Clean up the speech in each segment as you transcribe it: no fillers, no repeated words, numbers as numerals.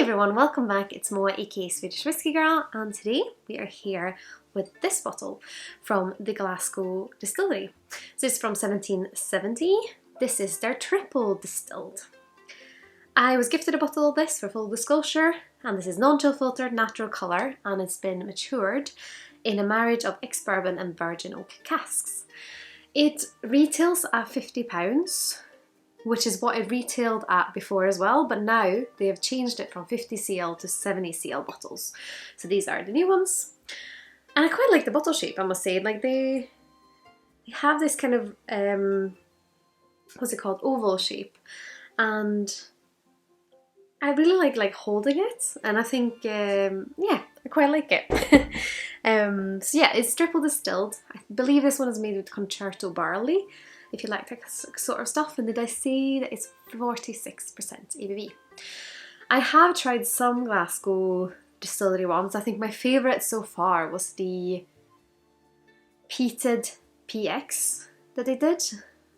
everyone, welcome back. It's Moa aka Swedish Whiskey Girl, and today we are here with this bottle from the Glasgow Distillery. So it's from 1770. This is their triple distilled. I was gifted a bottle of this for full disclosure, and this is non-chill filtered, natural colour, and it's been matured in a marriage of ex-bourbon and virgin oak casks. It retails at £50, which is what it retailed at before as well, but now they have changed it from 50cl to 70cl bottles. So these are the new ones. And I quite like the bottle shape, I must say. Like they have this kind of, what's it called, oval shape. And I really like holding it, and I think, yeah, I quite like it. So yeah, it's triple distilled. I believe this one is made with concerto barley, if you like that sort of stuff, and did I say that it's 46% ABV. I have tried some Glasgow Distillery ones. I think my favourite so far was the peated PX that they did.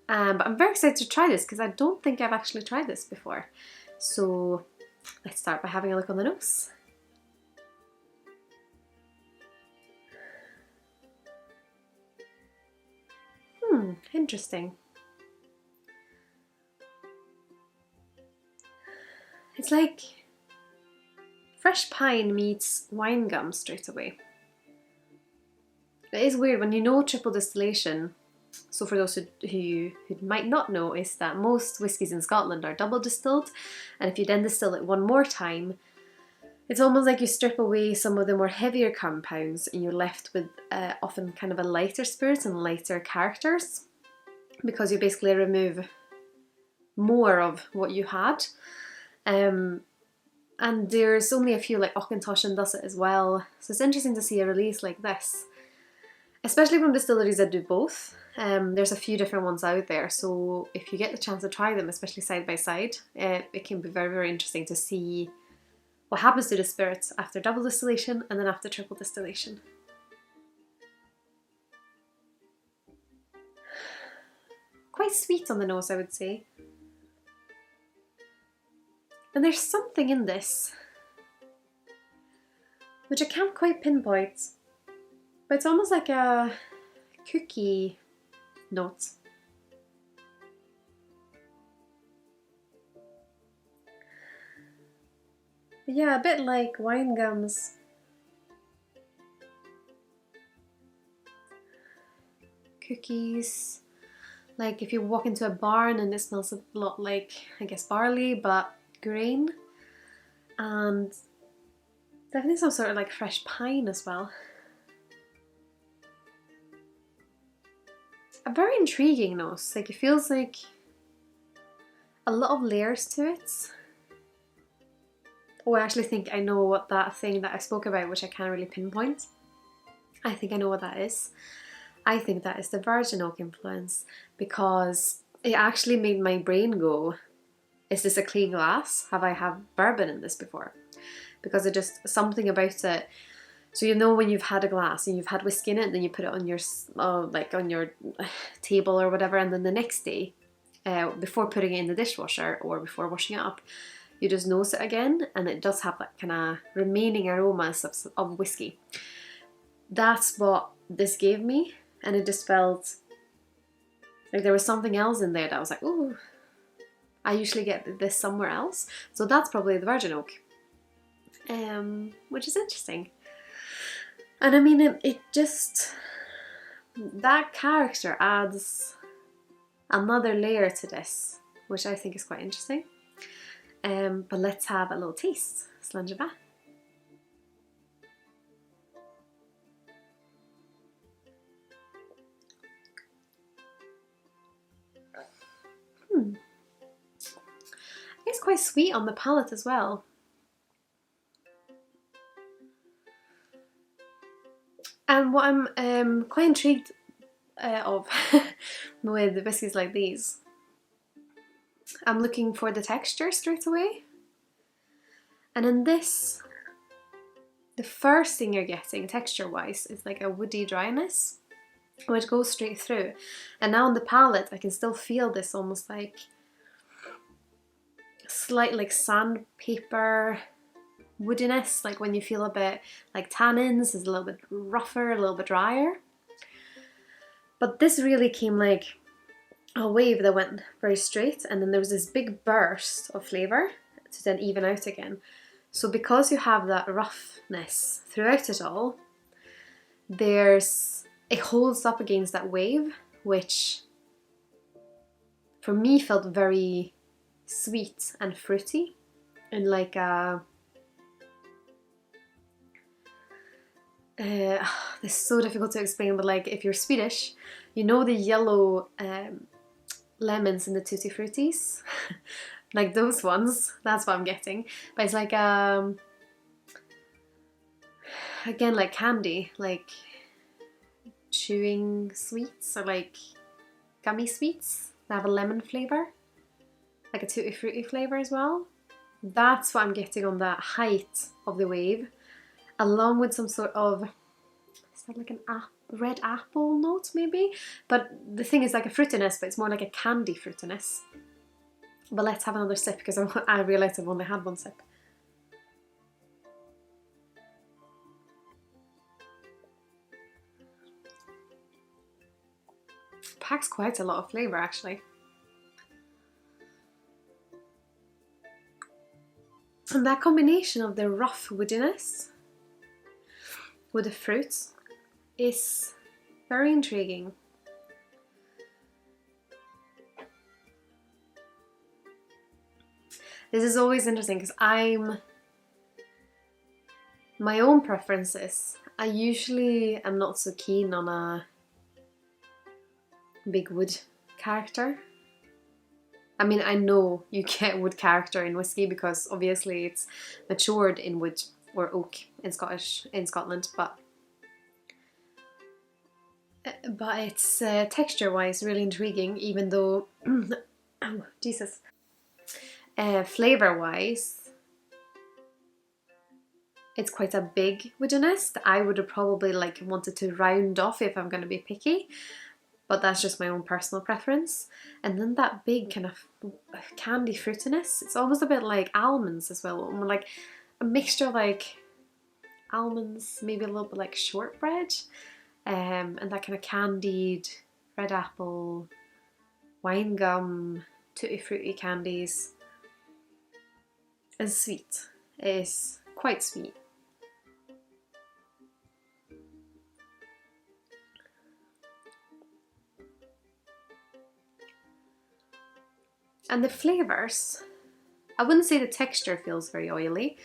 But I'm very excited to try this because I don't think I've actually tried this before. So let's start by having a look on the nose. Interesting. It's like fresh pine meets wine gum straight away. It is weird when you know triple distillation. So for those who might not know, is that most whiskies in Scotland are double distilled, and if you then distill it one more time, it's almost like you strip away some of the more heavier compounds and you're left with often kind of a lighter spirit and lighter characters, because you basically remove more of what you had. And there's only a few, like Auchentoshan does it as well. So it's interesting to see a release like this, especially from distilleries that do both. There's a few different ones out there, so if you get the chance to try them, especially side by side, it can be very, very interesting to see what happens to the spirits after double distillation and then after triple distillation. Quite sweet on the nose, I would say. And there's something in this which I can't quite pinpoint, but it's almost like a cookie note. Yeah, a bit like wine gums. Cookies. Like if you walk into a barn and it smells a lot like, I guess, barley, but grain. And definitely some sort of like fresh pine as well. A very intriguing nose. Like it feels like a lot of layers to it. Oh, I actually think I know what that thing that I spoke about, which I can't really pinpoint. I think I know what that is. I think that is the virgin oak influence, because it actually made my brain go, is this a clean glass? Have I had bourbon in this before? Because it just, something about it. So you know when you've had a glass and you've had whiskey in it, then you put it on your, like on your table or whatever, and then the next day, before putting it in the dishwasher or before washing it up, you just nose it again, and it does have that kind of remaining aromas of whiskey. That's what this gave me, and it just felt like there was something else in there that I was like, ooh, I usually get this somewhere else. So that's probably the virgin oak, which is interesting. And I mean, it just, that character adds another layer to this, which I think is quite interesting. But let's have a little taste. Sláinte Skål. It's quite sweet on the palate as well. And what I'm quite intrigued of with whiskies like these, I'm looking for the texture straight away. And in this, the first thing you're getting texture-wise is like a woody dryness, which goes straight through. And now on the palate, I can still feel this almost like slight like sandpaper woodiness, like when you feel a bit like tannins, is a little bit rougher, a little bit drier. But this really came like a wave that went very straight, and then there was this big burst of flavour to then even out again. So because you have that roughness throughout it all, it holds up against that wave, which for me felt very sweet and fruity, and like this is so difficult to explain, but like if you're Swedish, you know the yellow lemons in the Tutti Fruttis? Like those ones, that's what I'm getting. But it's like, again, like candy, like chewing sweets or like gummy sweets that have a lemon flavour, like a Tutti Frutti flavour as well. That's what I'm getting on the height of the wave, along with some sort of, is that like an red apple note maybe? But the thing is like a fruitiness, but it's more like a candy fruitiness. But let's have another sip, because I realised I've only had one sip. Packs quite a lot of flavour actually. And that combination of the rough woodiness with the fruits is very intriguing. This is always interesting because my own preferences, I usually am not so keen on a big wood character. I mean, I know you get wood character in whiskey because obviously it's matured in wood or oak in Scotland, but it's texture-wise really intriguing, even though oh Jesus, flavour-wise, it's quite a big woodiness that I would have probably like wanted to round off if I'm going to be picky. But that's just my own personal preference. And then that big kind of candy fruitiness, it's almost a bit like almonds as well, like a mixture of like almonds, maybe a little bit like shortbread, and that kind of candied red apple, wine gum, tutti frutti candies, and sweet. It is quite sweet. And the flavours, I wouldn't say the texture feels very oily,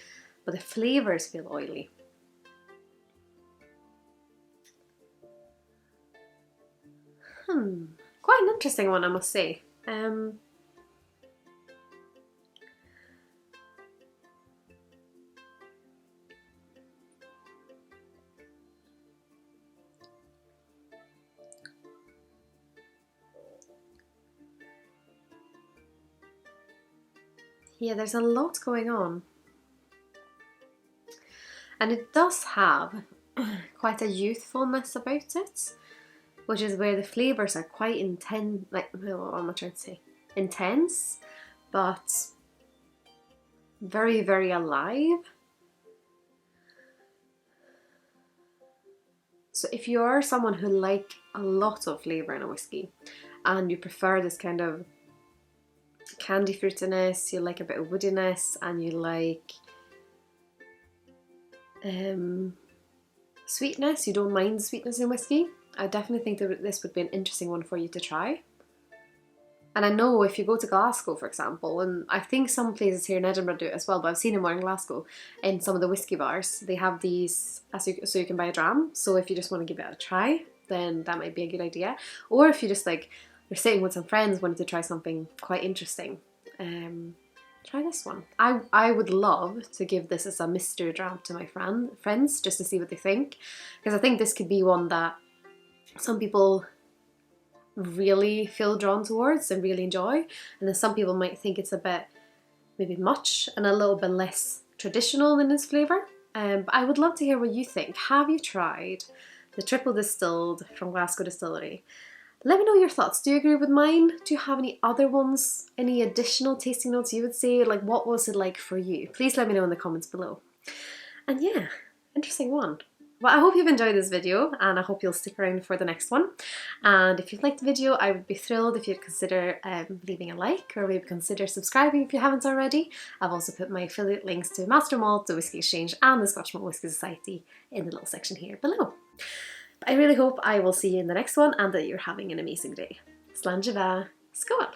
but the flavours feel oily. Quite an interesting one, I must say. Yeah, there's a lot going on. And it does have quite a youthfulness about it, which is where the flavours are quite intense, like, what am I trying to say? Intense, but very, very alive. So if you are someone who like a lot of flavour in a whiskey, and you prefer this kind of candy fruitiness, you like a bit of woodiness, and you like sweetness, you don't mind sweetness in whiskey, I definitely think that this would be an interesting one for you to try. And I know if you go to Glasgow, for example, and I think some places here in Edinburgh do it as well, but I've seen them more in Glasgow, in some of the whiskey bars, they have these, so you can buy a dram, so if you just want to give it a try, then that might be a good idea. Or if you just like, you're sitting with some friends, wanting to try something quite interesting, try this one. I would love to give this as a mystery dram to my friends, just to see what they think, because I think this could be one that some people really feel drawn towards and really enjoy, and then some people might think it's a bit maybe much and a little bit less traditional in its flavour. But I would love to hear what you think. Have you tried the triple distilled from Glasgow Distillery? Let me know your thoughts. Do you agree with mine? Do you have any other ones? Any additional tasting notes you would say? Like, what was it like for you? Please let me know in the comments below. And yeah, interesting one. Well, I hope you've enjoyed this video and I hope you'll stick around for the next one. And if you've liked the video, I would be thrilled if you'd consider leaving a like, or maybe consider subscribing if you haven't already. I've also put my affiliate links to Master Malt, the Whisky Exchange and the Scotch Malt Whisky Society in the little section here below. But I really hope I will see you in the next one and that you're having an amazing day. Sláinte Skål!